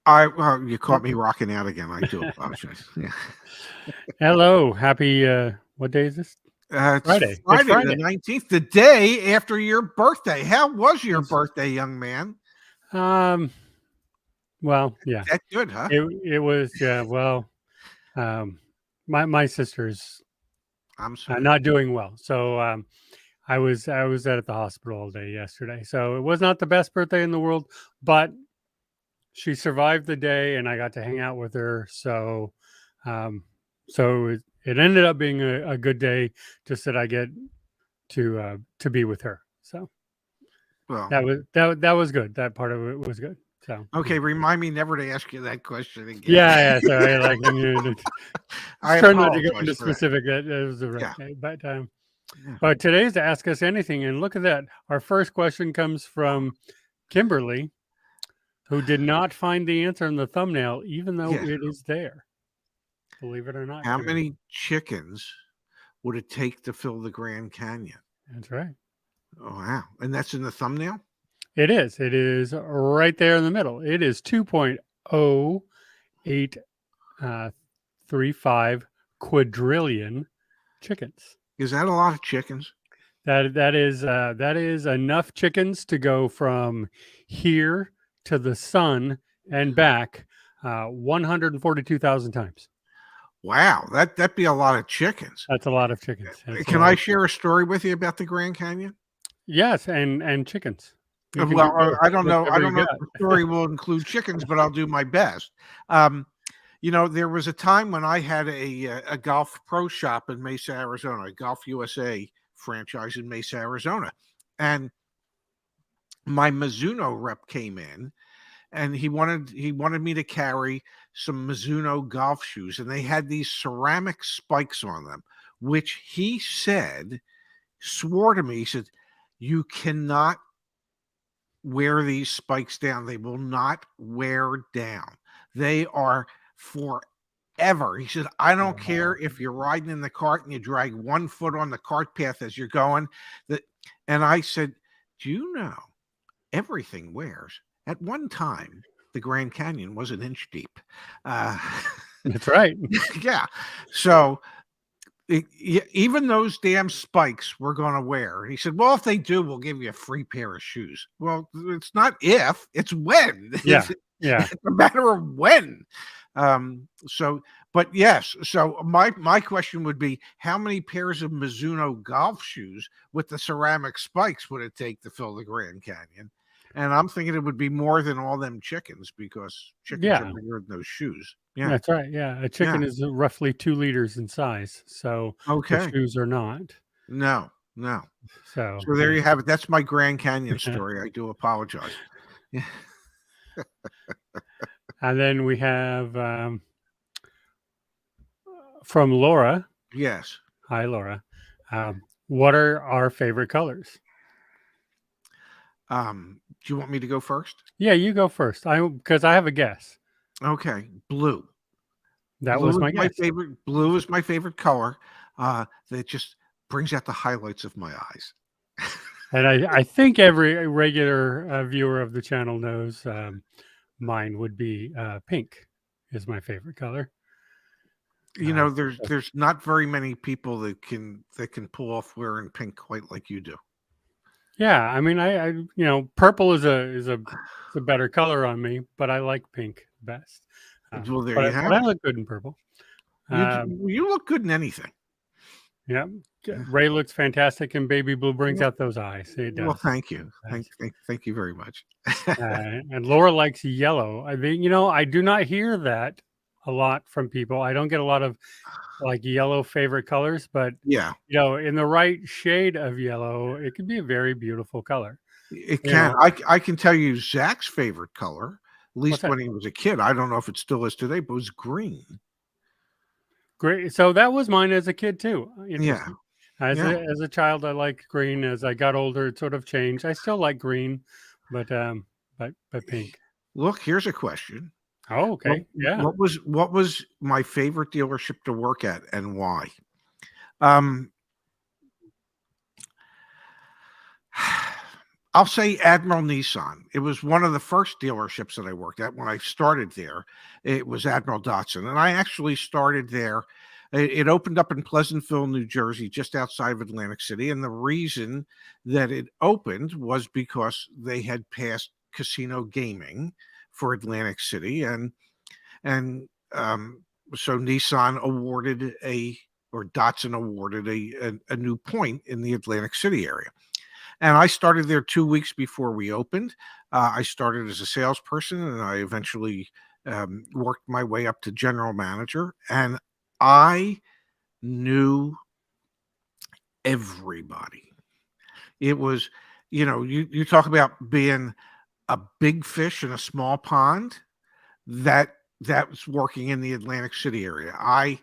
Well, you caught me rocking out again. I do apologize. Yeah. Hello, happy. What day is this? It's Friday. It's Friday the Friday. 19th, the day after your birthday. How was your It's, birthday, young man? um. Well, yeah. That good, huh? It was. Yeah. Well, um, my sister's I'm sorry. not doing well, so I was at the hospital all day yesterday. So it was not the best birthday in the world, but she survived the day, and I got to hang out with her. Um, so it ended up being a good day, just that I get to be with her. So Well, that was good. That part of it was good. So okay. Remind me never to ask you that question again. yeah. Sorry, like I just trying not to go apologize into for that. specific. That was the right Yeah. day, Yeah. but today's to ask us anything, and look at that. Our first question comes from Kimberly, who did not find the answer in the thumbnail, even though Yeah. it is there. Believe it or not, How Kimberly. many chickens would it take to fill the Grand Canyon? That's right. Oh, wow. And that's in the thumbnail? It is. It is right there in the middle. It is 2.08 35 quadrillion chickens. Is that a lot of chickens? That is enough chickens to go from here to the sun and back 142,000 times. Wow. That'd be a lot of chickens. That's a lot of chickens. That's a Can lot I of share a story with you about the Grand Canyon? yes, and chickens. You can do Well, both. I don't know. I Whichever you don't know if got. the story will include chickens, but I'll do my best. There was a time when I had a golf pro shop in Mesa, Arizona, a Golf USA franchise in Mesa, Arizona, and my Mizuno rep came in, and he wanted me to carry some Mizuno golf shoes, and they had these ceramic spikes on them, which he swore to me, he said, "You cannot wear these spikes down. They will not wear down. They are forever." He said, "I don't care if you're riding in the cart and you drag 1 foot on the cart path as you're going." And I said, "Do you know everything wears?" At one time, the Grand Canyon was an inch deep. Uh, That's right. yeah. So even those damn spikes we're going to wear. He said, "Well, if they do, we'll give you a free pair of shoes." Well, it's not if, it's when. Yeah. Yeah. It's a matter of when. But yes. So my question would be, how many pairs of Mizuno golf shoes with the ceramic spikes would it take to fill the Grand Canyon? And I'm thinking it would be more than all them chickens, because chickens are Yeah. bigger than those shoes. Yeah. That's right. Yeah. A chicken is roughly 2 liters in size. So the Okay. shoes are not. No. So So there you have it. That's my Grand Canyon story. I do apologize. Yeah. And then we have from Laura. Yes. Hi, Laura. What are our favorite colors? Do you want me to go first? Yeah, you go first. Because I have a guess. Okay. Blue. That Blue was is my my guess. favorite. Blue is my favorite color. That just brings out the highlights of my eyes. And I think every regular viewer of the channel knows mine would be pink is my favorite color. There's not very many people that can pull off wearing pink quite like you do. Yeah, I mean, I purple is a better color on me, but I like pink best. Well, there but you have I it. look good in purple. You look good in anything. Yeah, Ray looks fantastic, and baby blue brings out those eyes. It does. Well, thank you. Thank you very much. And Laura likes yellow. I mean, I do not hear that a lot from people. I don't get a lot of like yellow favorite colors, but Yeah, in the right shade of yellow, it can be a very beautiful color. it can. I can tell you Zach's favorite color, at least when he was a kid. I don't know if it still is today, but it was green. Great. So that was mine as a kid too. Yeah. As a child, I liked green. As I got older, it sort of changed. I still like green, but pink. Look, here's a question. Oh, okay. Yeah. What was my favorite dealership to work at, and why? I'll say Admiral Nissan. It was one of the first dealerships that I worked at when I started there. It was Admiral Datsun, and I actually started there. It opened up in Pleasantville, New Jersey, just outside of Atlantic City. And the reason that it opened was because they had passed casino gaming for Atlantic City, and so Nissan awarded or Datsun awarded a new point in the Atlantic City area. And I started there 2 weeks before we opened. I started as a salesperson, and I eventually worked my way up to general manager. And I knew everybody. It was, you talk about being a big fish in a small pond. That was working in the Atlantic City area. I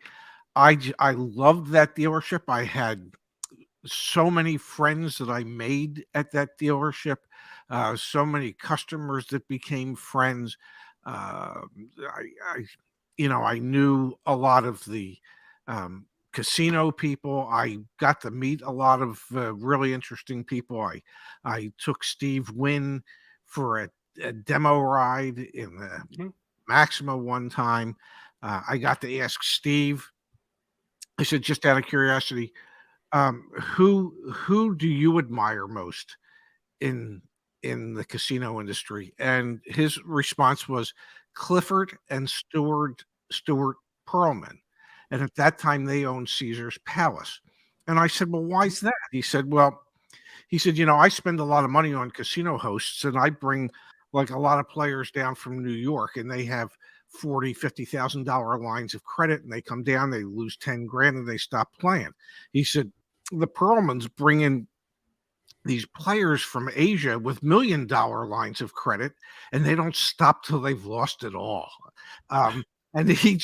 loved that dealership. I had so many friends that I made at that dealership, so many customers that became friends. I knew a lot of the casino people. I got to meet a lot of really interesting people. I took Steve Wynn for a demo ride in the Maxima one time. I got to ask Steve. I said, just out of curiosity, who do you admire most in the casino industry? And his response was Clifford and Stuart Perlman. And at that time they owned Caesar's Palace. And I said, well, why is that? He said, I spend a lot of money on casino hosts, and I bring like a lot of players down from New York, and they have $40,000-$50,000 lines of credit, and they come down, they lose 10 grand, and they stop playing. He said, the Perlmans bring in these players from Asia with $1 million lines of credit, and they don't stop till they've lost it all. And he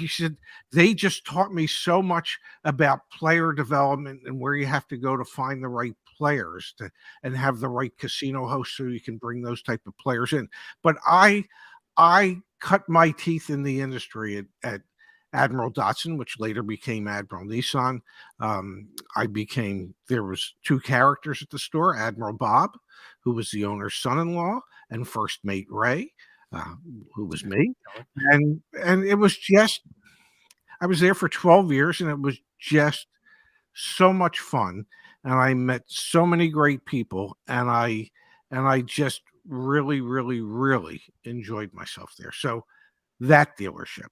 said, they just taught me so much about player development and where you have to go to find the right players and have the right casino host so you can bring those type of players in. But I cut my teeth in the industry at Admiral Datsun, which later became Admiral Nissan. There was two characters at the store, Admiral Bob, who was the owner's son-in-law, and First Mate Ray, who was me. And it was just, I was there for 12 years, and it was just so much fun. And I met so many great people, and I just really, really, really enjoyed myself there. So that dealership.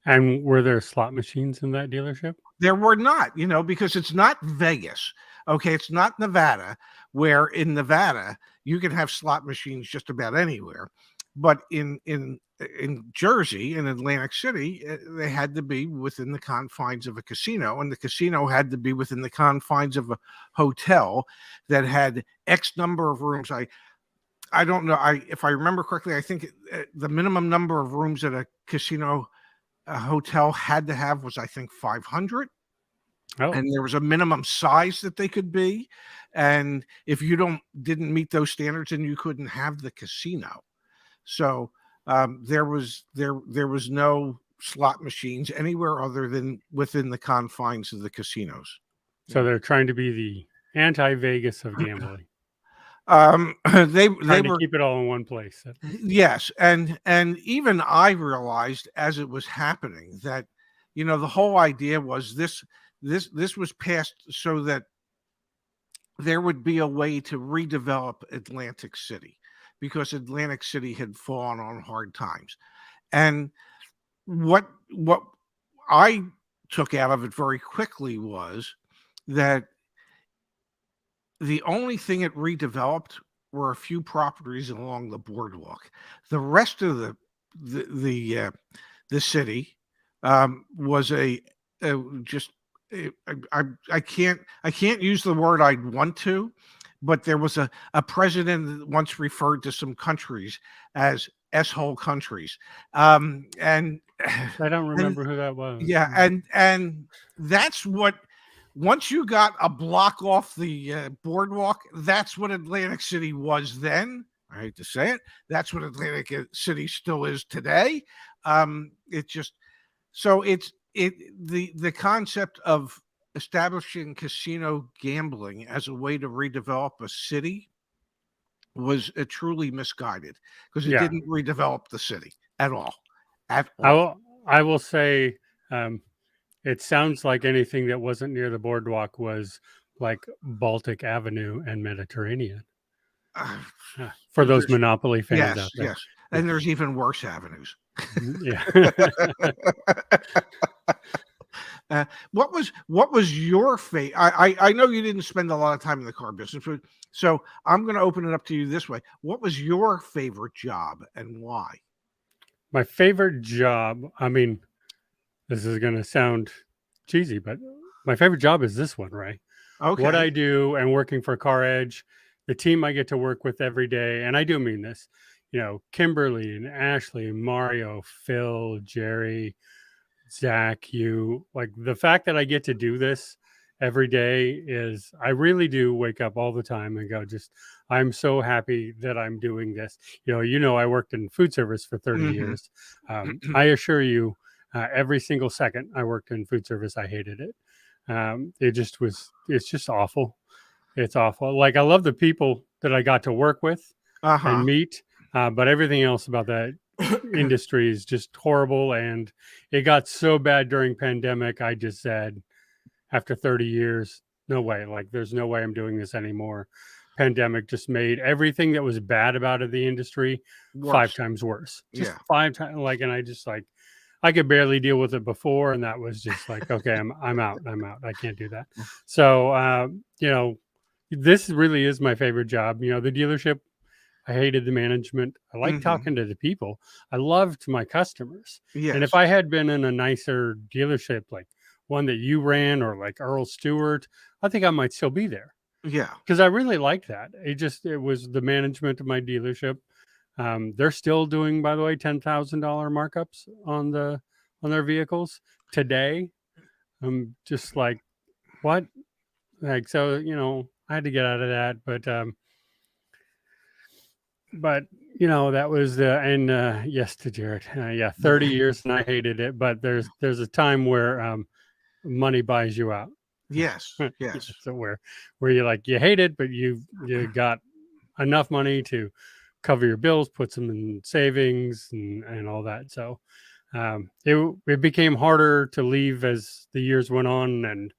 And were there slot machines in that dealership? There were not, because it's not Vegas. Okay, it's not Nevada, where in Nevada you can have slot machines just about anywhere. But in Jersey, in Atlantic City, they had to be within the confines of a casino, and the casino had to be within the confines of a hotel that had X number of rooms. I don't know. If I remember correctly, I think the minimum number of rooms at a casino hotel had to have was, I think, 500. Oh. And there was a minimum size that they could be. And if you didn't meet those standards, then you couldn't have the casino. So there was no slot machines anywhere other than within the confines of the casinos. So they're trying to be the anti-Vegas of gambling. They were keep it all in one place. Yes, and even I realized as it was happening that the whole idea was this was passed so that there would be a way to redevelop Atlantic City, because Atlantic City had fallen on hard times. And what I took out of it very quickly was that the only thing it redeveloped were a few properties along the boardwalk. The rest of the city was I can't use the word I'd want to, but there was a president that once referred to some countries as S-hole countries. And I don't remember who that was. Yeah. And that's what, once you got a block off the boardwalk, that's what Atlantic City was then. I hate to say it. That's what Atlantic City still is today. The concept of establishing casino gambling as a way to redevelop a city was truly misguided, because it Yeah, didn't redevelop the city at all. At I all. will. I will say, it sounds like anything that wasn't near the boardwalk was like Baltic Avenue and Mediterranean. Uh, For those there's Monopoly fans yes, out there. yes, and there's even worse avenues. Yeah. What was your fate? I know you didn't spend a lot of time in the car business, but so I'm going to open it up to you this way. What was your favorite job and why? My favorite job, I mean, this is going to sound cheesy, but my favorite job is this one, right? What Okay. I do and working for CarEdge, the team I get to work with every day, and I do mean this, Kimberly and Ashley, Mario, Phil, Jerry, Zach, you, like, the fact that I get to do this every day is, I really do wake up all the time and go, just, I'm so happy that I'm doing this. I worked in food service for 30 Hmm. years. I assure you, every single second I worked in food service, I hated it. It's just awful. It's awful. Like, I love the people that I got to work with and Uh-huh. meet, but everything else about that industry is just horrible. And it got so bad during pandemic, I just said, after 30 years, no way. Like, there's no way I'm doing this anymore. Pandemic just made everything that was bad about it, the industry, five Worse. times worse. Just Yeah. five times. Like, and I just, like, I could barely deal with it before, and that was just like, okay, I'm out. I'm out. I can't do that. So, this really is my favorite job. The dealership, I hated the management. I like Hmm. talking to the people. I loved my customers. And if Yes. I had been in a nicer dealership, like one that you ran or like Earl Stewart, I think I might still be there Yeah. because I really liked that. It was the management of my dealership. They're still doing, by the way, $10,000 markups on their vehicles today. I'm just like, what? Like, so, I had to get out of that, but that was the, and yes, to Jared, yeah, 30 years and I hated it, but there's a time where money buys you out. Yes. Yeah, Yes. so where you, like, you hate it, but you got enough money to cover your bills, put some in savings and all that. So it became harder to leave as the years went on, and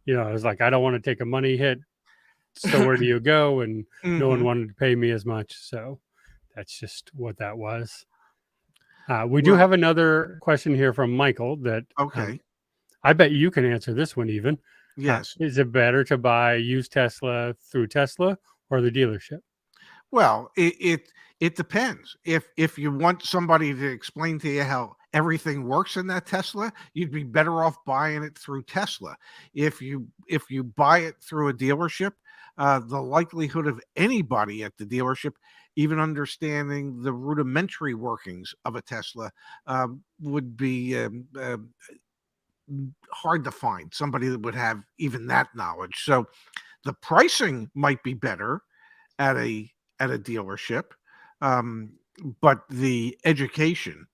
I was like, I don't want to take a money hit, so where do you go? And no one Hmm. wanted to pay me as much, so that's just what that was. We do Well, have another question here from Michael that okay. I bet you can answer this one even. Yes. Is it better to buy used Tesla through Tesla or the dealership? Well, it depends. If you want somebody to explain to you how everything works in that Tesla, you'd be better off buying it through Tesla. If you buy it through a dealership, the likelihood of anybody at the dealership even understanding the rudimentary workings of a Tesla would be hard to find somebody that would have even that knowledge. So the pricing might be better at a dealership, um, but the education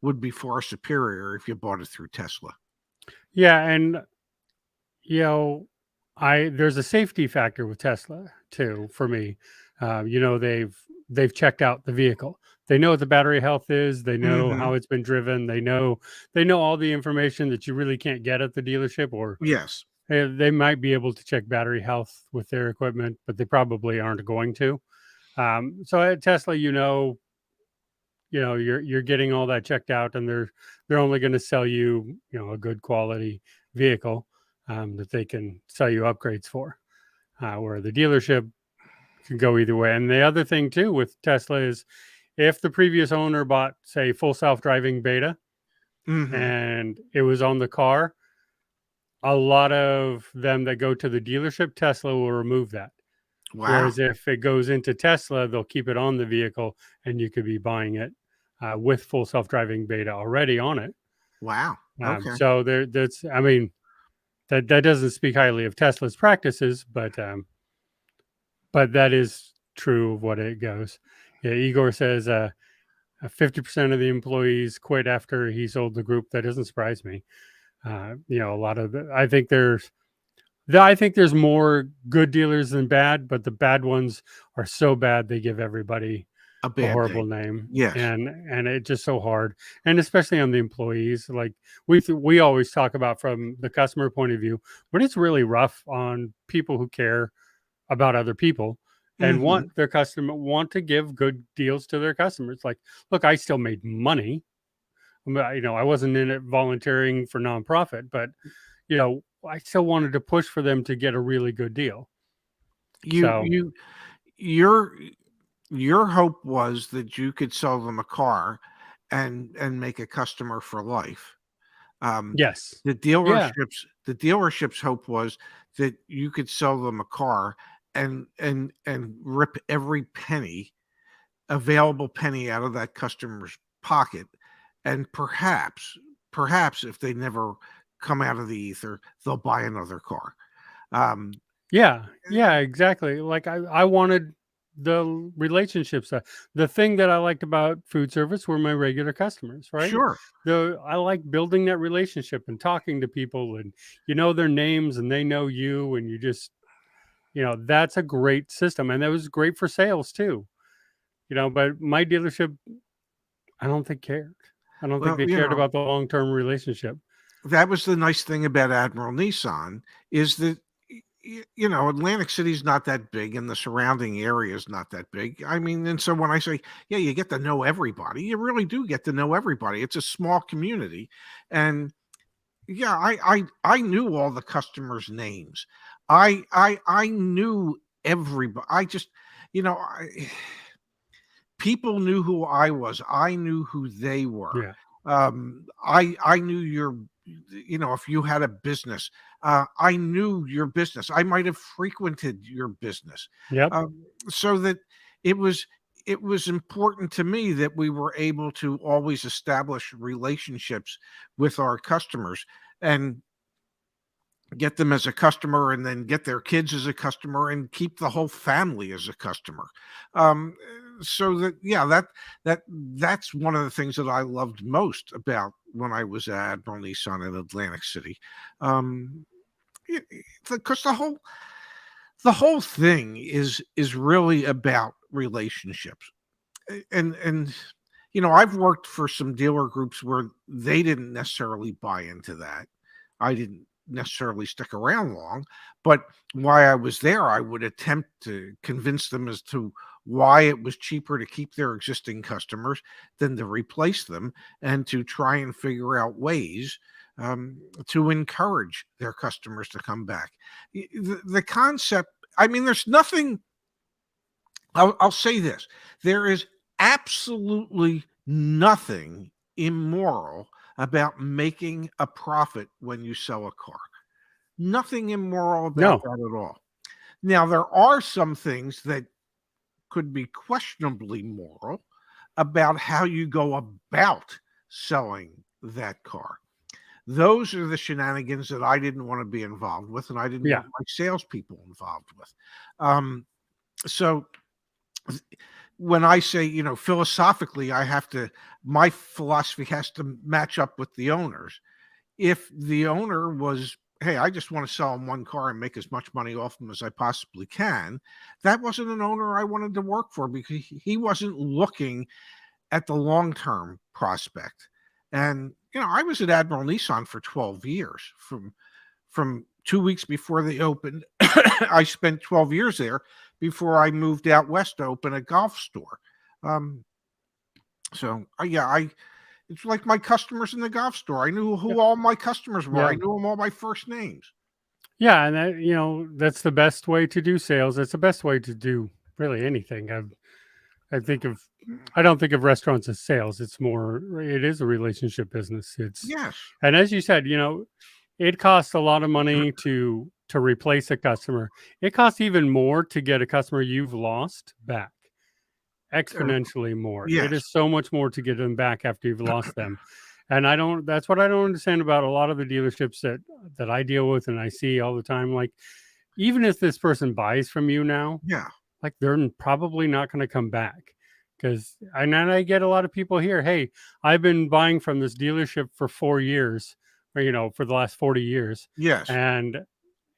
would be far superior if you bought it through Tesla. Yeah, and you know, I there's a safety factor with Tesla too for me. They've checked out the vehicle. They know what the battery health is. They know Hmm. how it's been driven. They know all the information that you really can't get at the dealership, or Yes. they might be able to check battery health with their equipment, but they probably aren't going to. So at Tesla, you're getting all that checked out, and they're only going to sell you, a good quality vehicle that they can sell you upgrades for. Where the dealership can go either way. And the other thing too with Tesla is, if the previous owner bought, say, full self-driving beta Hmm. and it was on the car, a lot of them that go to the dealership, Tesla will remove that. Wow. Whereas if it goes into Tesla, they'll keep it on the vehicle, and you could be buying it with full self-driving beta already on it. Wow. Okay. So that's, I mean, that doesn't speak highly of Tesla's practices, but that is true of what it goes. Yeah, Igor says 50% of the employees quit after he sold the group. That doesn't surprise me. A lot of I think there's I think there's more good dealers than bad, but the bad ones are so bad they give everybody A a bad horrible name. name, Yes. and it's just so hard, and especially on the employees. Like we always talk about from the customer point of view, but it's really rough on people who care about other people and Hmm. want to give good deals to their customers. Like, look, I still made money. I wasn't in it volunteering for nonprofit, but I still wanted to push for them to get a really good deal. You So you your your hope was that you could sell them a car and make a customer for life. Um, yes, the yeah, dealership's hope was that you could sell them a car and rip every available penny out of that customer's pocket, and perhaps if they never come out of the ether, they'll buy another car. Um, yeah, exactly. Like I wanted the relationships. The thing that I liked about food service were my regular customers, right? sure. I like building that relationship and talking to people, and you know their names and they know you, and you just that's a great system, and that was great for sales too. But my dealership, I don't think cared. I don't think Well, they cared about the long term relationship. that was the nice thing about Admiral Nissan is that Atlantic City's not that big and the surrounding area is not that big. I mean, and so when I say, yeah, you get to know everybody, you really do get to know everybody. It's a small community. And yeah, I knew all the customers' names. I knew everybody. I just, you know, I, people knew who I was. I knew who they were. Yeah. I knew if you had a business, I knew your business. I might have frequented your business, Yep. so that it was it was important to me that we were able to always establish relationships with our customers and get them as a customer and then get their kids as a customer and keep the whole family as a customer. um, so that yeah that's one of the things that I loved most about when I was at Admiral Nissan in Atlantic City. um, because the whole thing is really about relationships. And I've worked for some dealer groups where they didn't necessarily buy into that. I didn't necessarily stick around long, but while I was there, I would attempt to convince them as to why it was cheaper to keep their existing customers than to replace them, and to try and figure out ways to encourage their customers to come back. The concept, I mean, there's nothing, I'll say this, there is absolutely nothing immoral about making a profit when you sell a car. Nothing immoral about No. that at all. Now, there are some things that could be questionably moral about how you go about selling that car. Those are the shenanigans that I didn't want to be involved with, and I didn't Yeah. want my salespeople involved with. So when I say, philosophically, my philosophy has to match up with the owner's. If the owner was, hey, I just want to sell him one car and make as much money off him as I possibly can, that wasn't an owner I wanted to work for, because he wasn't looking at the long term prospect. And, I was at Admiral Nissan for 12 years. From 2 weeks before they opened, I spent 12 years there before I moved out west to open a golf store. Um, it's like my customers in the golf store. I knew Yeah. who all my customers were. I Yeah. knew them all by first names. Yeah, and that's the best way to do sales. That's the best way to do really anything. I think of I don't think of restaurants as sales. It is a relationship business. Yes. And as you said, it costs a lot of money to replace a customer. It costs even more to get a customer you've lost back. Uh, Exponentially more. It yes. is so much more to get them back after you've lost them. And that's what I don't understand about a lot of the dealerships that I deal with and I see all the time. Like, even if this person buys from you now, Yeah. like they're probably not going to come back. And then I get a lot of people here. Hey, I've been buying from this dealership for 4 years, or for the last 40 years, Yes. and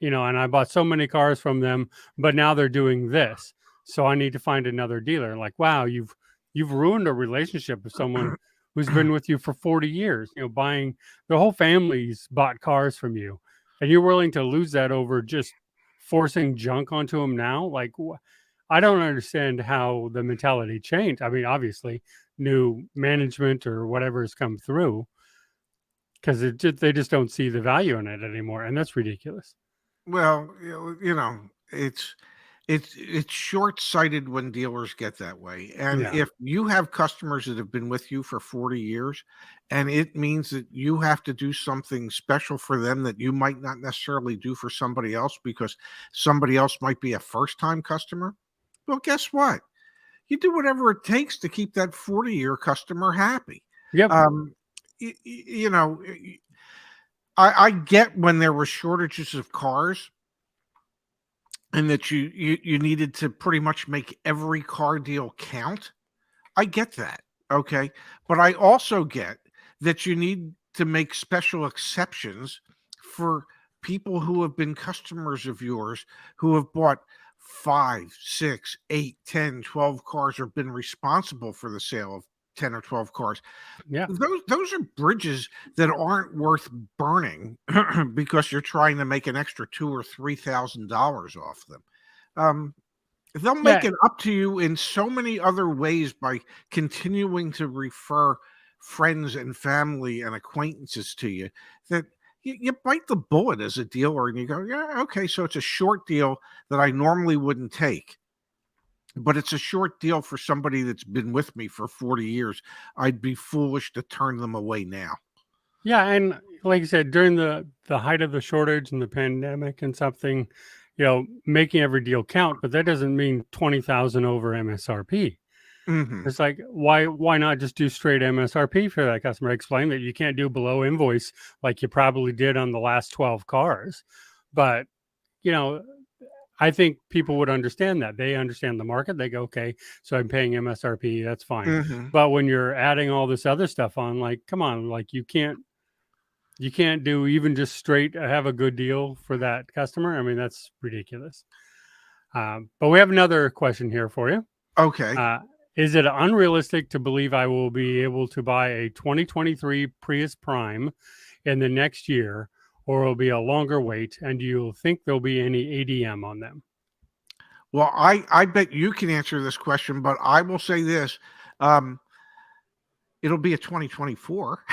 and I bought so many cars from them, but now they're doing this. So I need to find another dealer. Like, wow, you've ruined a relationship with someone who's been with you for 40 years, buying, the whole family's bought cars from you, and you're willing to lose that over just forcing junk onto them now. Like, I don't understand how the mentality changed. I mean, obviously new management or whatever has come through, because they just don't see the value in it anymore, and that's ridiculous. Well, it's short-sighted when dealers get that way. And Yeah. if you have customers that have been with you for 40 years, and it means that you have to do something special for them that you might not necessarily do for somebody else because somebody else might be a first-time customer, well, guess what? You do whatever it takes to keep that 40-year customer happy. Yep. I get when there were shortages of cars and that you needed to pretty much make every car deal count. I get that. Okay. But I also get that you need to make special exceptions for people who have been customers of yours who have bought 5, 6, 8, 10, 12 cars or been responsible for the sale of 10 or 12 cars. Yeah. Those are bridges that aren't worth burning because you're trying to make an extra $2,000 or $3,000 off them. They'll make it up to you in so many other ways by continuing to refer friends and family and acquaintances to you that you bite the bullet as a dealer and you go, yeah, okay, so it's a short deal that I normally wouldn't take, but it's a short deal for somebody that's been with me for 40 years. I'd be foolish to turn them away now. Yeah, and like you said, during the height of the shortage and the pandemic and something, making every deal count, but that doesn't mean 20,000 over MSRP. Mm-hmm. It's like, why not just do straight MSRP for that customer? Explain that you can't do below invoice like you probably did on the last 12 cars. But, I think people would understand that. They understand the market. They go, okay, so I'm paying MSRP. That's fine. Mm-hmm. But when you're adding all this other stuff on, like, come on, like you can't do even just straight have a good deal for that customer. I mean, that's ridiculous. But we have another question here for you. Okay. Is it unrealistic to believe I will be able to buy a 2023 Prius Prime in the next year, or it'll be a longer wait? And do you think there'll be any ADM on them? Well, I bet you can answer this question, but I will say this. It'll be a 2024.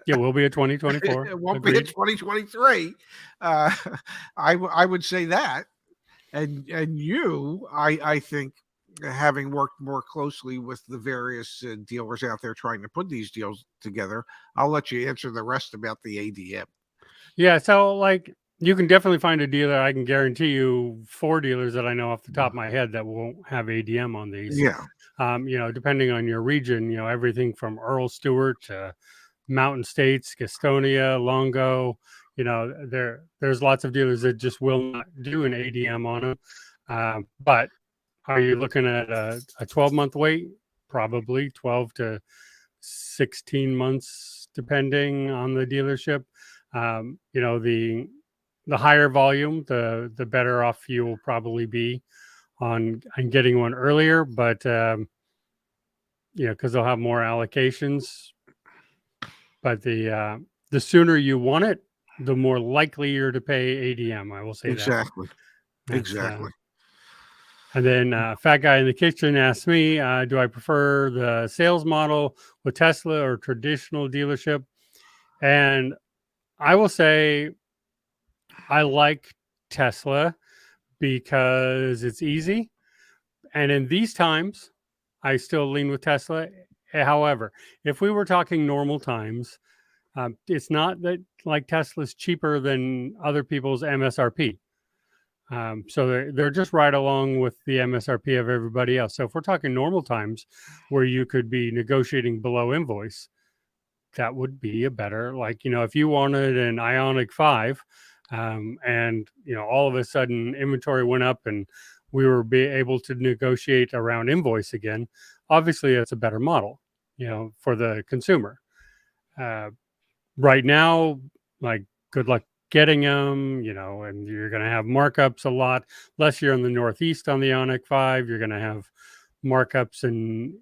Yeah, will be a 2024. It won't Agreed. be a 2023. I would say that. And you, I think, having worked more closely with the various dealers out there trying to put these deals together, I'll let you answer the rest about the ADM. Yeah, so like you can definitely find a dealer. I can guarantee you 4 dealers that I know off the top of my head that won't have ADM on these. Yeah. Depending on your region, everything from Earl Stewart to Mountain States, Gastonia, Longo, there's lots of dealers that just will not do an ADM on them. But are you looking at a 12-month wait? Probably 12 to 16 months, depending on the dealership. The higher volume, the better off you will probably be on getting one earlier. But because they'll have more allocations. But the sooner you want it, the more likely you're to pay ADM. I will say exactly. that. Exactly. And then Fat Guy in the Kitchen asked me, do I prefer the sales model with Tesla or traditional dealership? And I will say I like Tesla because it's easy. And in these times, I still lean with Tesla. However, if we were talking normal times, it's not that like Tesla's cheaper than other people's MSRP. So they're just right along with the MSRP of everybody else. So if we're talking normal times where you could be negotiating below invoice, that would be a better, if you wanted an Ioniq 5 and, all of a sudden inventory went up and we were able to negotiate around invoice again, obviously that's a better model, for the consumer. Right now, good luck getting them, and you're going to have markups a lot. Less you're in the Northeast on the Ioniq 5, you're going to have markups and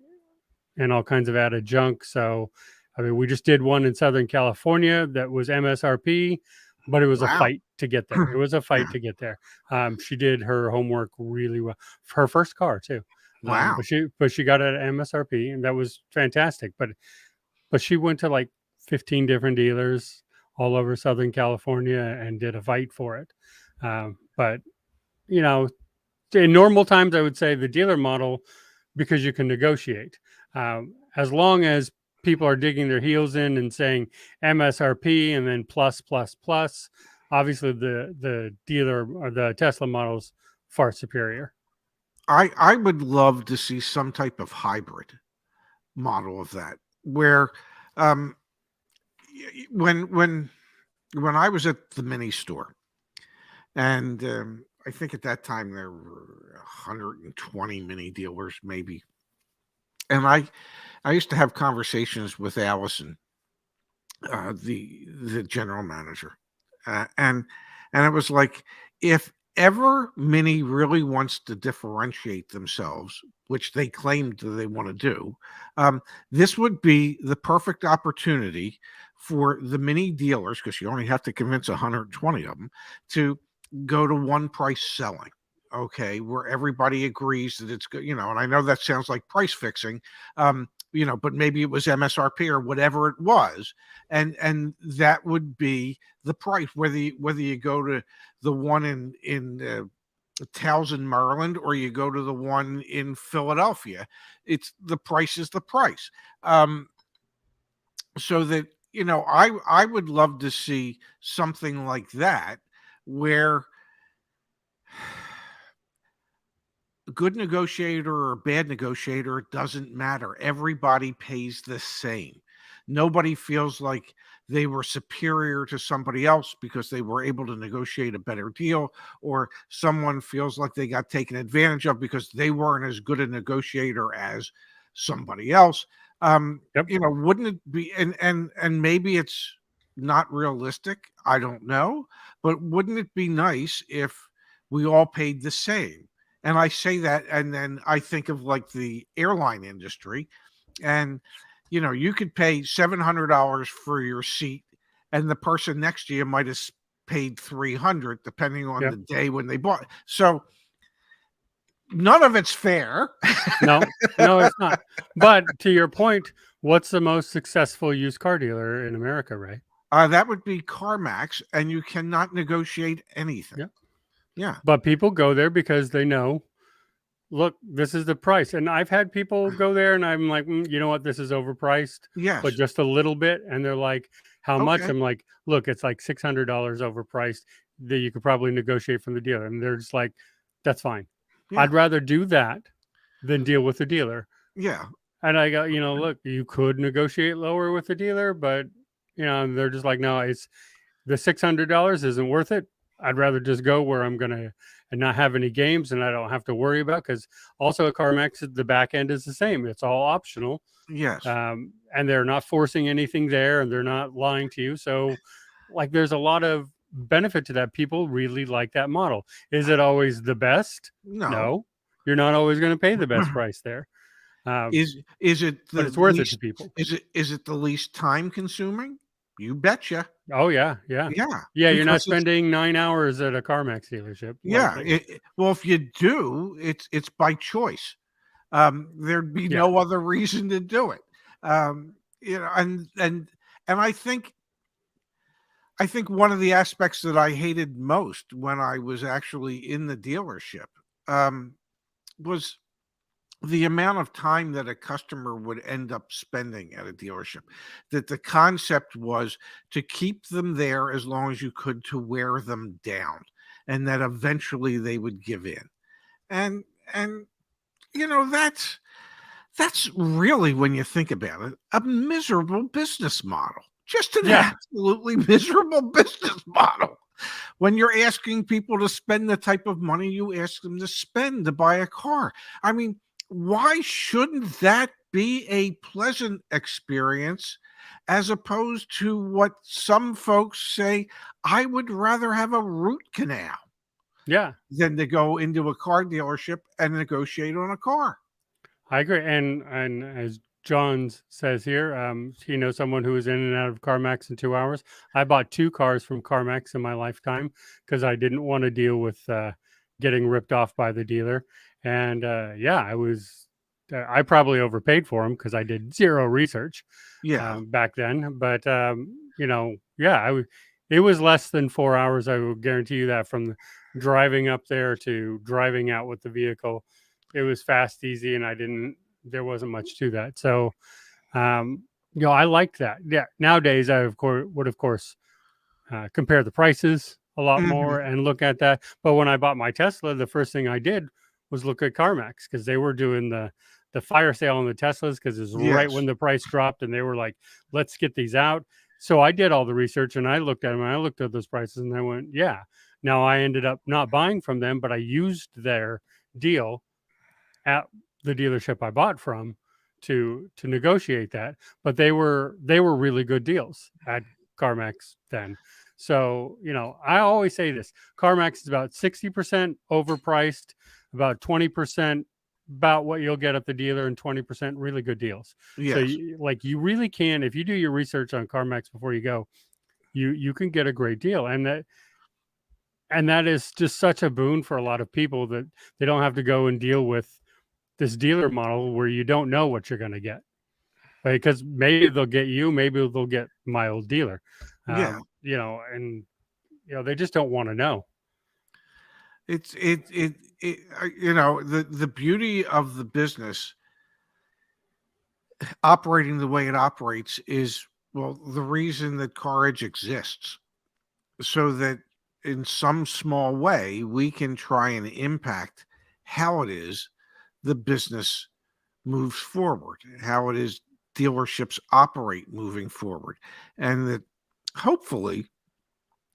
all kinds of added junk. So, I mean, we just did one in Southern California that was MSRP, but it was a Wow. fight to get there. It was a fight to get there. She did her homework really well. For her first car too. Wow. But she got it at MSRP, and that was fantastic. But she went to like 15 different dealers all over Southern California and did a fight for it. But in normal times, I would say the dealer model, because you can negotiate. As long as people are digging their heels in and saying MSRP and then plus, obviously the dealer or the Tesla model is far superior. I would love to see some type of hybrid model of that, where when I was at the mini store, and I think at that time there were 120 mini dealers, maybe. And I used to have conversations with Allison, the general manager, and it was like, if ever Mini really wants to differentiate themselves, which they claimed that they want to do, this would be the perfect opportunity for the Mini dealers, because you only have to convince 120 of them to go to one price selling. Okay, where everybody agrees that it's good, and I know that sounds like price fixing, but maybe it was MSRP or whatever it was, and that would be the price, whether you go to the one in Towson, Maryland, or you go to the one in Philadelphia. It's the price is the price. So that I would love to see something like that, where a good negotiator or a bad negotiator, it doesn't matter. Everybody pays the same. Nobody feels like they were superior to somebody else because they were able to negotiate a better deal, or someone feels like they got taken advantage of because they weren't as good a negotiator as somebody else. Yep. Wouldn't it be, and maybe it's not realistic, I don't know, but wouldn't it be nice if we all paid the same? And I say that, and then I think of like the airline industry, and you could pay $700 for your seat, and the person next to you might have paid $300, depending on Yep. the day when they bought. So none of it's fair. No, it's not. But to your point, what's the most successful used car dealer in America, Ray? That would be CarMax, and you cannot negotiate anything. Yep. Yeah. But people go there because they know, look, this is the price. And I've had people go there and I'm like, you know what? This is overpriced, Yes. but just a little bit. And they're like, how much? Okay. I'm like, look, it's like $600 overpriced that you could probably negotiate from the dealer. And they're just like, that's fine. Yeah. I'd rather do that than deal with the dealer. Yeah. And I go, look, you could negotiate lower with the dealer, but they're just like, no, it's the $600 isn't worth it. I'd rather just go where I'm going to and not have any games and I don't have to worry about, because also at CarMax, the back end is the same. It's all optional. Yes. And they're not forcing anything there and they're not lying to you. So like there's a lot of benefit to that. People really like that model. Is it always the best? No. You're not always going to pay the best price there. Is it but it's worth it to people. Is it the least time consuming? You betcha. Oh yeah. You're not spending 9 hours at a CarMax dealership. Yeah. Well, if you do, it's by choice. There'd be no other reason to do it. And I think one of the aspects that I hated most when I was actually in the dealership was the amount of time that a customer would end up spending at a dealership. That the concept was to keep them there as long as you could, to wear them down, and that eventually they would give in. And that's really, when you think about it, a miserable business model. Just an absolutely miserable business model. When you're asking people to spend the type of money you ask them to spend to buy a car. I mean, why shouldn't that be a pleasant experience as opposed to what some folks say, I would rather have a root canal Yeah, than to go into a car dealership and negotiate on a car. I agree. And as John says here, he knows someone who was in and out of CarMax in 2 hours. I bought 2 cars from CarMax in my lifetime because I didn't want to deal with getting ripped off by the dealer. And yeah, I probably overpaid for them because I did zero research Yeah. back then. But yeah, it was less than 4 hours. I will guarantee you that, from driving up there to driving out with the vehicle. It was fast, easy, and there wasn't much to that. So, I liked that. Yeah. Nowadays, I would of course compare the prices a lot more Mhm. and look at that. But when I bought my Tesla, the first thing I did was look at CarMax because they were doing the fire sale on the Teslas, because it's right Yes. when the price dropped, and they were like, let's get these out. So I did all the research and I looked at them and I looked at those prices and I went, yeah. Now I ended up not buying from them, but I used their deal at the dealership I bought from to negotiate that. But they were really good deals at CarMax then. So, I always say this: CarMax is about 60% overpriced, about 20% about what you'll get at the dealer, and 20% really good deals. So Yes. you really can, if you do your research on CarMax before you go, you can get a great deal. And that is just such a boon for a lot of people, that they don't have to go and deal with this dealer model where you don't know what you're going to get, because maybe they'll get you, maybe they'll get my old dealer, Yeah. and they just don't want to know. It's the beauty of the business operating the way it operates is, well, the reason that CarEdge exists, so that in some small way we can try and impact how it is the business moves forward, how it is dealerships operate moving forward, and that hopefully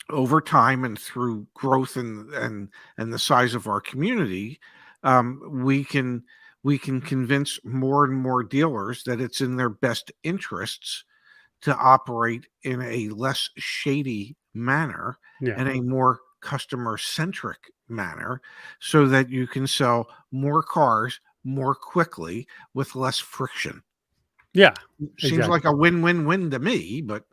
over time and through growth and the size of our community, we can convince more and more dealers that it's in their best interests to operate in a less shady manner Yeah. and a more customer centric manner, so that you can sell more cars more quickly with less friction. Yeah, Seems like exactly. a win-win-win to me, but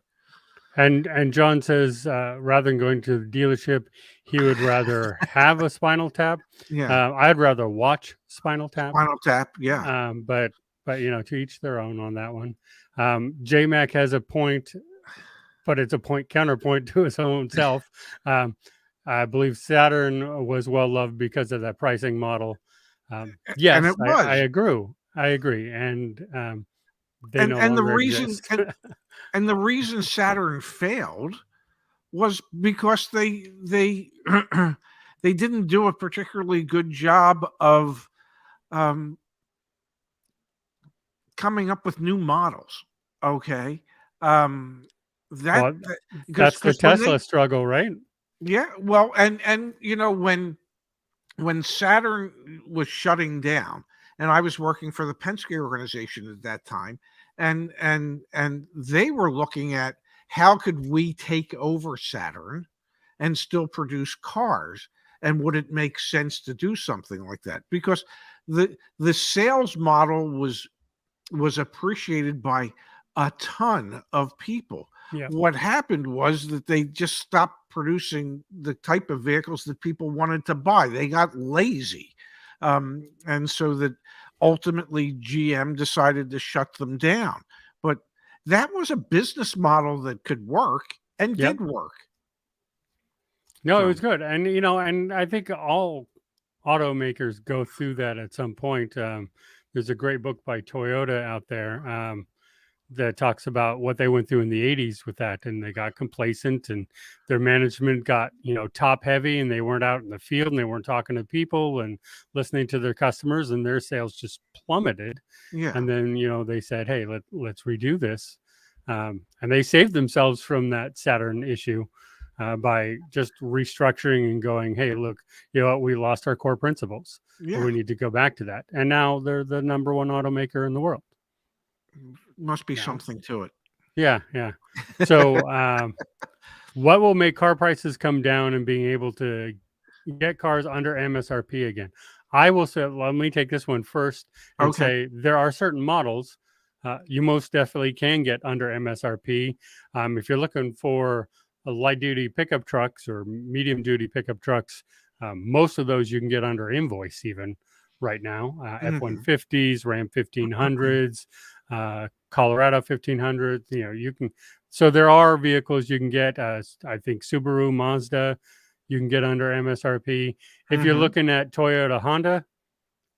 And John says, rather than going to the dealership, he would rather have a Spinal Tap. yeah, I'd rather watch Spinal Tap. Final Tap, yeah. But to each their own on that one. JMac has a point, but it's a point counterpoint to his own self. Um, I believe Saturn was well loved because of that pricing model. And Yes, it I was. agree. I agree, and they no And the longer reason exist. and the reason Saturn failed was because they they didn't do a particularly good job of um, coming up with new models. Okay, um, that Well, that's the because when they Tesla struggle, right? yeah, well, and when Saturn was shutting down, and I was working for the Penske organization at that time, and they were looking at how could we take over Saturn and still produce cars, and would it make sense to do something like that? Because the sales model was appreciated by a ton of people. Yeah. What happened was that they just stopped producing the type of vehicles that people wanted to buy. They got lazy. And so that ultimately GM decided to shut them down. But that was a business model that could work and Yep. did work. No, it So, was good, and I think all automakers go through that at some point. There's a great book by Toyota out there, that talks about what they went through in the 80s with that, and they got complacent, and their management got top heavy, and they weren't out in the field, and they weren't talking to people and listening to their customers, and their sales just plummeted. yeah. And then they said, hey, let's redo this, and they saved themselves from that Saturn issue by just restructuring and going, hey, look, we lost our core principles, and Yeah. we need to go back to that. And now they're the number one automaker in the world. Must be Now, something to it. Yeah, yeah. So, what will make car prices come down and being able to get cars under MSRP again? I will say, let me take this one first and Okay. say there are certain models you most definitely can get under MSRP. If you're looking for light duty pickup trucks or medium duty pickup trucks, most of those you can get under invoice even right now. F Mhm. 150s, Ram 1500s, Colorado 1500s. You know, you can. So there are vehicles you can get. I think Subaru, Mazda, you can get under MSRP. If you're Mhm. looking at Toyota, Honda,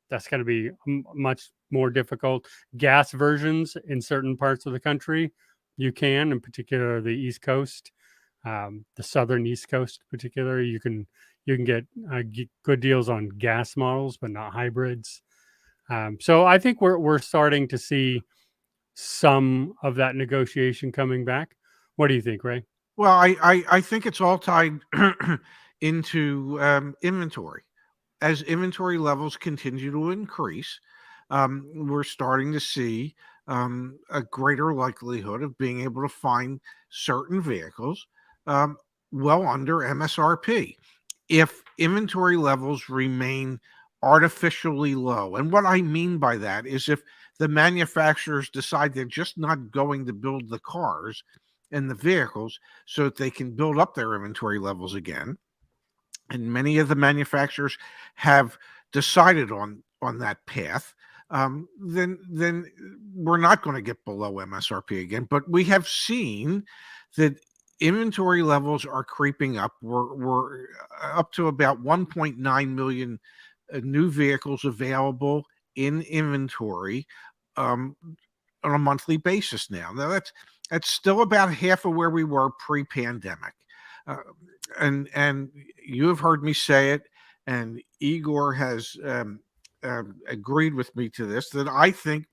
that's going to be much more difficult. Gas versions in certain parts of the country, you can, in particular the East Coast, the southern East Coast, in particular, you can get good deals on gas models, but not hybrids. So I think we're starting to see some of that negotiation coming back. What do you think, Ray? Well, I think it's all tied into inventory. As inventory levels continue to increase, we're starting to see a greater likelihood of being able to find certain vehicles um, well under MSRP if inventory levels remain artificially low. And what I mean by that is if the manufacturers decide they're just not going to build the cars and the vehicles so that they can build up their inventory levels again, and many of the manufacturers have decided on that path, then we're not going to get below MSRP again. But we have seen that inventory levels are creeping up. We're up to about 1.9 million new vehicles available in inventory um, on a monthly basis now. Now that's still about half of where we were pre-pandemic. Uh, and you have heard me say it, and Igor has agreed with me to this, that I think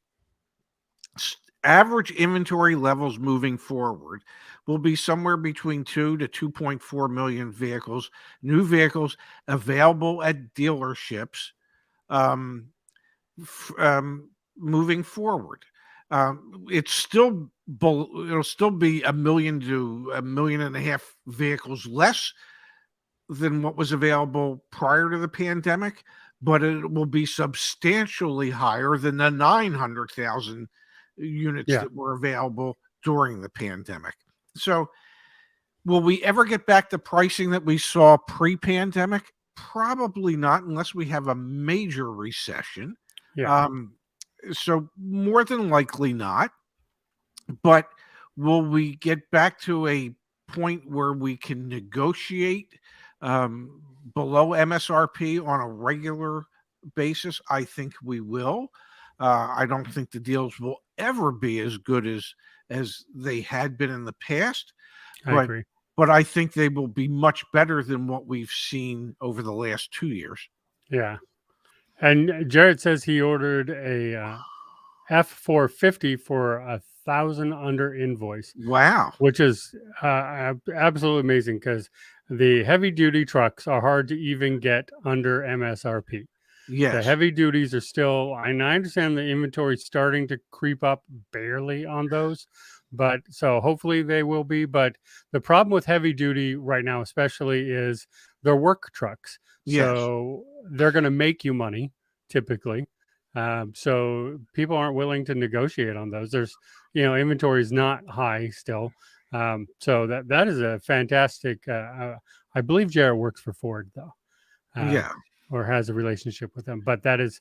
average inventory levels moving forward will be somewhere between 2 to 2.4 million vehicles, new vehicles available at dealerships um, moving forward. It's still it'll still be a million to a million and a half vehicles less than what was available prior to the pandemic, but it will be substantially higher than the 900,000 units Yeah, that were available during the pandemic. So, will we ever get back to pricing that we saw pre-pandemic? Probably not, unless we have a major recession. yeah, Um, so more than likely not. But will we get back to a point where we can negotiate below MSRP on a regular basis? I think we will. I don't think the deals will ever be as good as they had been in the past, I but agree. I think they will be much better than what we've seen over the last 2 years. Yeah. And Jared says he ordered a F450 for 1,000 under invoice, Wow. which is absolutely amazing because the heavy duty trucks are hard to even get under MSRP. The Yes. heavy duties are still, and I understand the inventory is starting to creep up barely on those, but so hopefully they will be. But the problem with heavy duty right now, especially, is they're work trucks. Yes. So they're going to make you money typically. So people aren't willing to negotiate on those. There's, inventory is not high still. So that is a fantastic. I believe Jared works for Ford though. Um, Yeah. or has a relationship with them. But that is,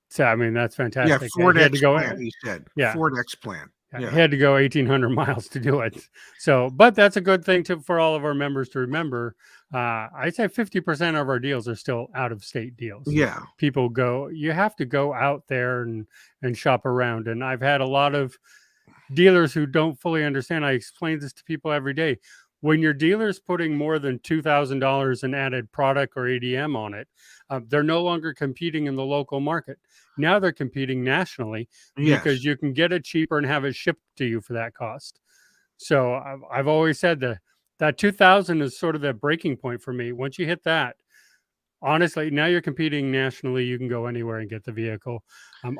so I mean, that's Yeah. fantastic. Ford He had to X go, plan, he said. yeah, Ford X plan. he Yeah. had to go 1,800 miles to do it. So, but that's a good thing for all of our members to remember. I'd say 50% of our deals are still out of state deals. Yeah. People go, you have to go out there and shop around. And I've had a lot of dealers who don't fully understand. I explain this to people every day. When your dealer's putting more than $2,000 in added product or ADM on it, they're no longer competing in the local market. Now they're competing nationally Yes. because you can get it cheaper and have it shipped to you for that cost. So I've always said that 2,000 is sort of the breaking point for me. Once you hit that, honestly, now you're competing nationally. You can go anywhere and get the vehicle.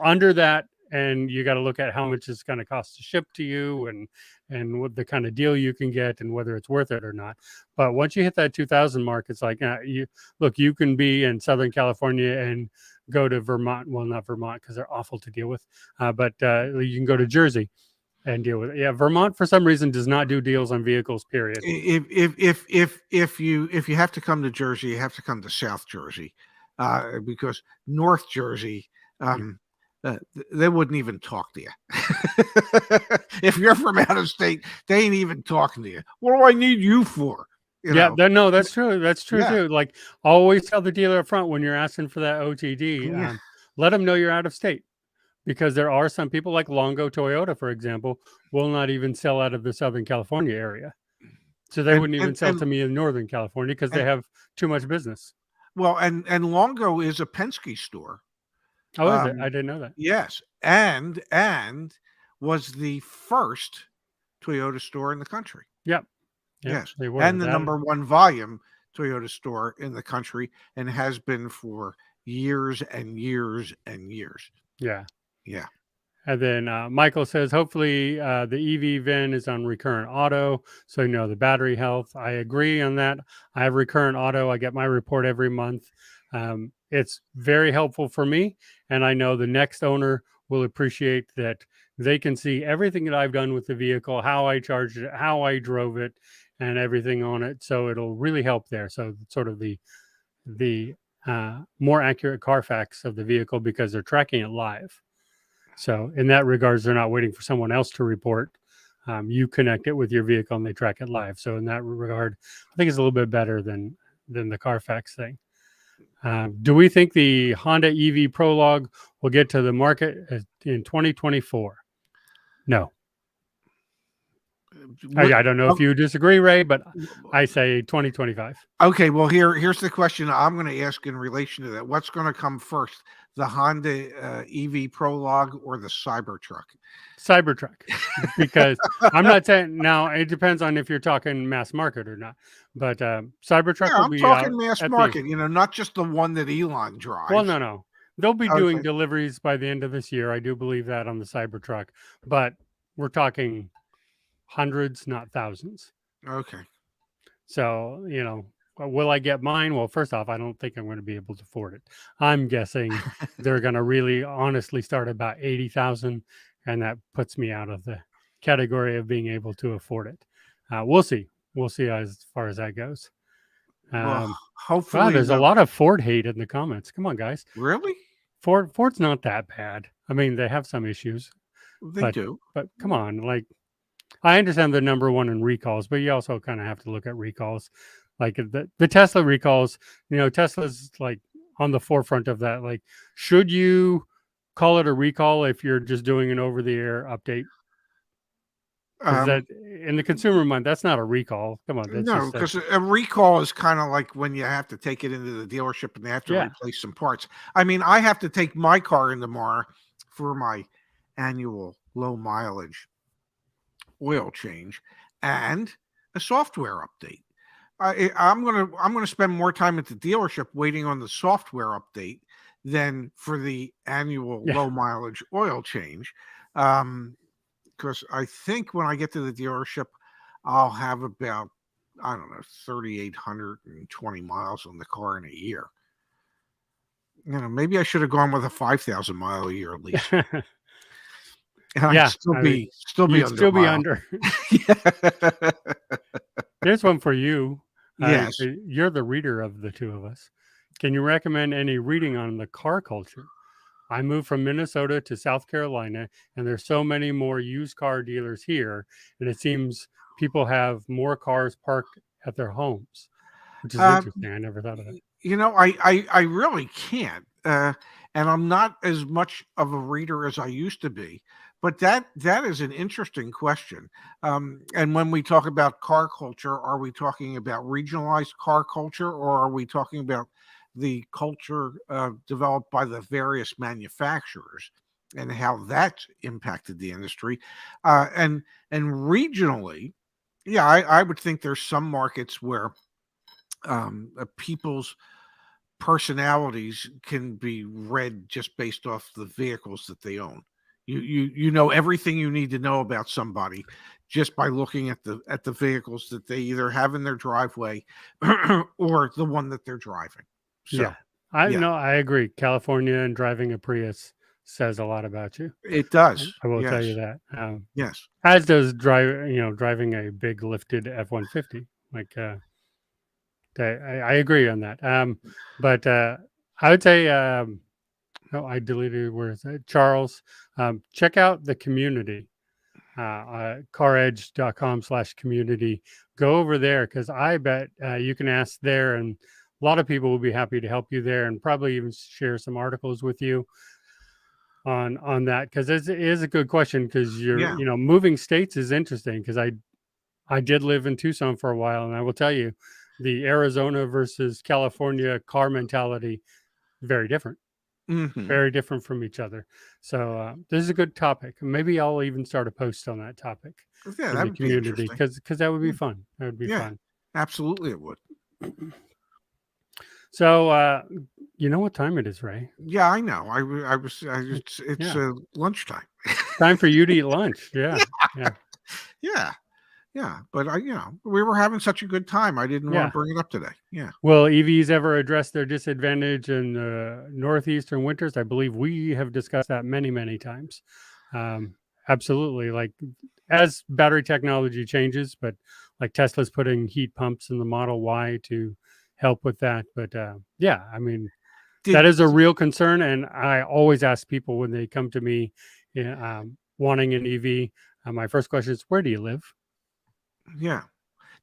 Under that, and you got to look at how much it's going to cost to ship to you, and what the kind of deal you can get, and whether it's worth it or not. But once you hit that 2,000 mark, it's like, you can be in Southern California and go to Vermont. Well, not Vermont, because they're awful to deal with, but you can go to Jersey and deal with it. Yeah, Vermont for some reason does not do deals on vehicles, period. If you have to come to Jersey, you have to come to South Jersey, because North Jersey, they wouldn't even talk to you. If you're from out of state, they ain't even talking to you. What do I need you for? No, that's true. That's true too. Like, always tell the dealer up front when you're asking for that OTD, let them know you're out of state, because there are some people like Longo Toyota, for example, will not even sell out of the Southern California area. So they wouldn't even sell to me in Northern California because they have too much business. Well, and Longo is a Penske store. Oh, is it? I didn't know that. Yes, and was the first Toyota store in the country. Yep. Yes, they were, and the number one volume Toyota store in the country, and has been for years and years and years. Yeah. Yeah. And then Michael says, hopefully the EV VIN is on Recurrent Auto, so you know the battery health. I agree on that. I have Recurrent Auto. I get my report every month. It's very helpful for me, and I know the next owner will appreciate that they can see everything that I've done with the vehicle, how I charged it, how I drove it, and everything on it. So it'll really help there. So sort of the more accurate Carfax of the vehicle, because they're tracking it live. So in that regards, they're not waiting for someone else to report. You connect it with your vehicle and they track it live. So in that regard, I think it's a little bit better than the Carfax thing. Do we think the Honda EV Prologue will get to the market in 2024? No. I don't know if you disagree, Ray, but I say 2025. Okay, well, here's the question I'm going to ask in relation to that. What's going to come first, the Honda EV Prologue or the Cybertruck? Cybertruck, because I'm not saying, now it depends on if you're talking mass market or not, but Cybertruck will be talking mass market, not just the one that Elon drives. Well, no. They'll be doing deliveries by the end of this year. I do believe that on the Cybertruck, but we're talking hundreds, not thousands. Okay. So, will I get mine? Well, first off, I don't think I'm going to be able to afford it. I'm guessing they're going to really honestly start about 80,000, and that puts me out of the category of being able to afford it. We'll see. We'll see as far as that goes. Well, hopefully, there's a lot of Ford hate in the comments. Come on, guys. Really? Ford's not that bad. I mean, they have some issues. They do. But come on, I understand they're number one in recalls, but you also kind of have to look at recalls. Like the Tesla recalls, Tesla's on the forefront of that. Should you call it a recall if you're just doing an over-the-air update? That in the consumer mind, that's not a recall. Come on. No, because a recall is kind of like when you have to take it into the dealership and they have to replace some parts. I mean, I have to take my car in tomorrow for my annual low mileage oil change and a software update. I'm gonna spend more time at the dealership waiting on the software update than for the annual low mileage oil change. Because I think when I get to the dealership, I'll have about, 3,820 miles on the car in a year. Maybe I should have gone with a 5,000 mile a year at least. Still be under. Here's one for you. Yes. You're the reader of the two of us. Can you recommend any reading on the car culture? I moved from Minnesota to South Carolina, and there's so many more used car dealers here, and it seems people have more cars parked at their homes, which is interesting. I never thought of that. I really can't, and I'm not as much of a reader as I used to be. But that is an interesting question. And when we talk about car culture, are we talking about regionalized car culture, or are we talking about the culture developed by the various manufacturers and how that's impacted the industry? And regionally, I would think there's some markets where people's personalities can be read just based off the vehicles that they own. You know everything you need to know about somebody just by looking at the vehicles that they either have in their driveway or the one that they're driving. So Yeah. I yeah, no, I agree. California and driving a Prius says a lot about you. it does. I will tell Yes, you that. yes. As does driving a big lifted F-150. Like, I agree on that. But I would say, no, I deleted where is it? Charles. Check out the community, caredge.com/community. Go over there because I bet you can ask there, and a lot of people will be happy to help you there, and probably even share some articles with you on that because it is a good question because Yeah. moving states is interesting because I did live in Tucson for a while, and I will tell you, the Arizona versus California car mentality, very different, Hmm. very different from each other. So this is a good topic. Maybe I'll even start a post on that topic Yeah, in that the would be community interesting. because that would be Yeah, fun. That would be yeah, fun. absolutely, it would. So you know what time it is, Ray? Yeah, I know. It's Yeah, lunchtime. time for you to eat lunch. Yeah, Yeah, yeah, yeah, yeah. But we were having such a good time. I didn't want to yeah. bring it up today. Yeah. Will EVs ever address their disadvantage in northeastern winters? I believe we have discussed that many, many times. Um, Absolutely. Like as battery technology changes, but like Tesla's putting heat pumps in the Model Y to help with that. But yeah, I mean, that Did is a real concern. And I always ask people when they come to me wanting an EV, my first question is, where do you live? yeah.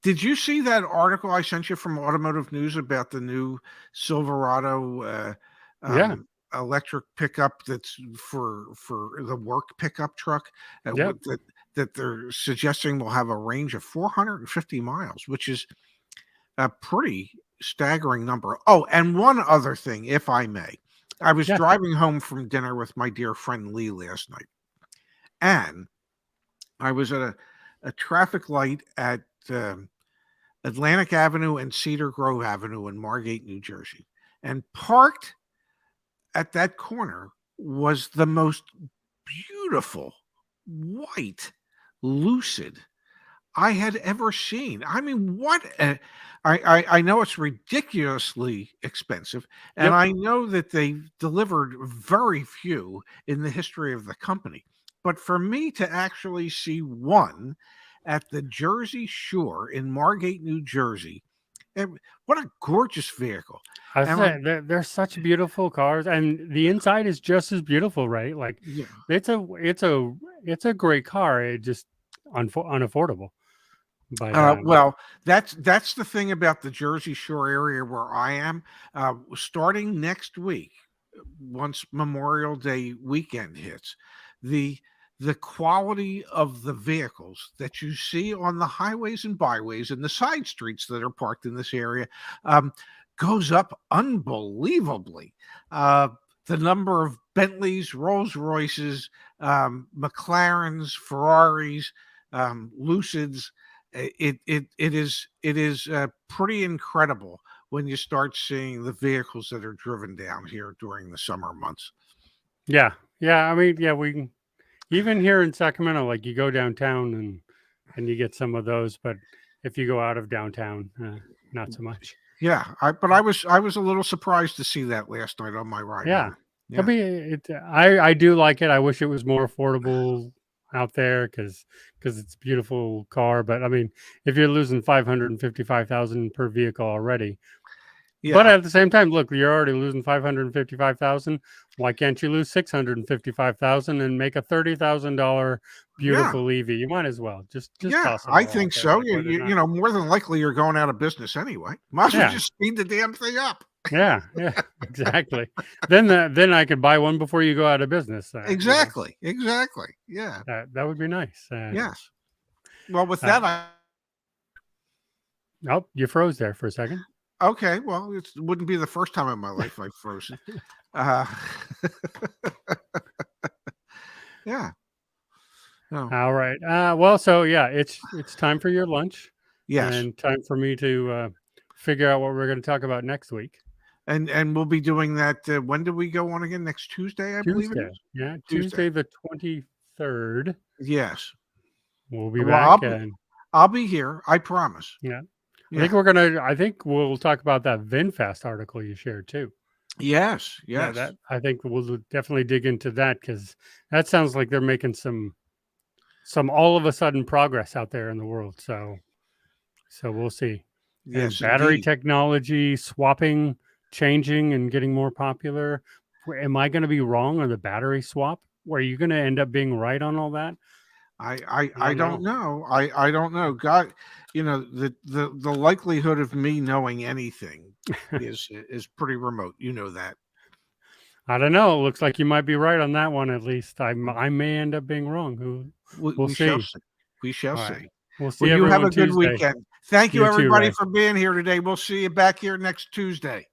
Did you see that article I sent you from Automotive News about the new Silverado Yeah. electric pickup that's for the work pickup truck Yep. that they're suggesting will have a range of 450 miles, which is a pretty staggering number. Oh, and one other thing, if I may. I was Yeah. driving home from dinner with my dear friend Lee last night, and I was at a traffic light at Atlantic Avenue and Cedar Grove Avenue in Margate, New Jersey. And parked at that corner was the most beautiful, white, lucid I had ever seen. I mean, I know it's ridiculously expensive, and Yep. I know that they've delivered very few in the history of the company. But for me to actually see one at the Jersey Shore in Margate, New Jersey, what a gorgeous vehicle! I And say they're such beautiful cars, and the inside is just as beautiful, right? Like yeah, it's a great car. It just unaffordable. But well, that's the thing about the Jersey Shore area where I am. Starting next week, once Memorial Day weekend hits, the the quality of the vehicles that you see on the highways and byways and the side streets that are parked in this area um, goes up unbelievably. Uh, the number of Bentleys, Rolls Royces, McLarens, Ferraris, Lucids, it is pretty incredible when you start seeing the vehicles that are driven down here during the summer months. yeah, yeah. I mean, yeah, we can even here in Sacramento, like you go downtown and you get some of those, but if you go out of downtown, not so much. Yeah, I was a little surprised to see that last night on my ride Yeah, home. I Yeah, mean, I do like it. I wish it was more affordable out there because it's a beautiful car. But I mean, if you're losing 555,000 per vehicle already, but yeah, at the same time, look, you're already losing 555,000. Why can't you lose 655,000 and make a $30,000 yeah, beautiful EV? You might as well just yeah. toss it I all out think there. so. Like, You, what is you, not? you know, more than likely you're going out of business anyway. Might as well Yeah, just speed the damn thing up. yeah, yeah, exactly. Then I could buy one before you go out of business. Exactly, exactly. Yeah, That would be nice. yes. Well, with Uh, that, oh, you froze there for a second. okay. Well, it wouldn't be the first time in my life I've frozen. Uh, yeah. No. All right. Well, so yeah, it's time for your lunch Yes. and time for me to figure out what we're going to talk about next week. And we'll be doing that. When do we go on again? Next Tuesday, I believe it Tuesday. is. Yeah, Tuesday. Tuesday the 23rd. Yes. We'll be Well, back, and I'll be here. I promise. yeah. Yeah. I think we'll talk about that VinFast article you shared too. Yes. Yeah, Yes. I think we'll definitely dig into that, because that sounds like they're making some all of a sudden progress out there in the world. So we'll see. And Yes, battery indeed. technology swapping, changing and getting more popular. Am I going to be wrong on the battery swap? Are you going to end up being right on all that? I don't know. I don't know. God, the likelihood of me knowing anything is pretty remote. You know that. I don't know. It looks like you might be right on that one. At least I may end up being wrong. We'll We shall see. see. We shall All right. see. We'll see Well, you have everyone a good Tuesday. weekend. Thank you, You too, everybody, Ray. for being here today. We'll see you back here next Tuesday.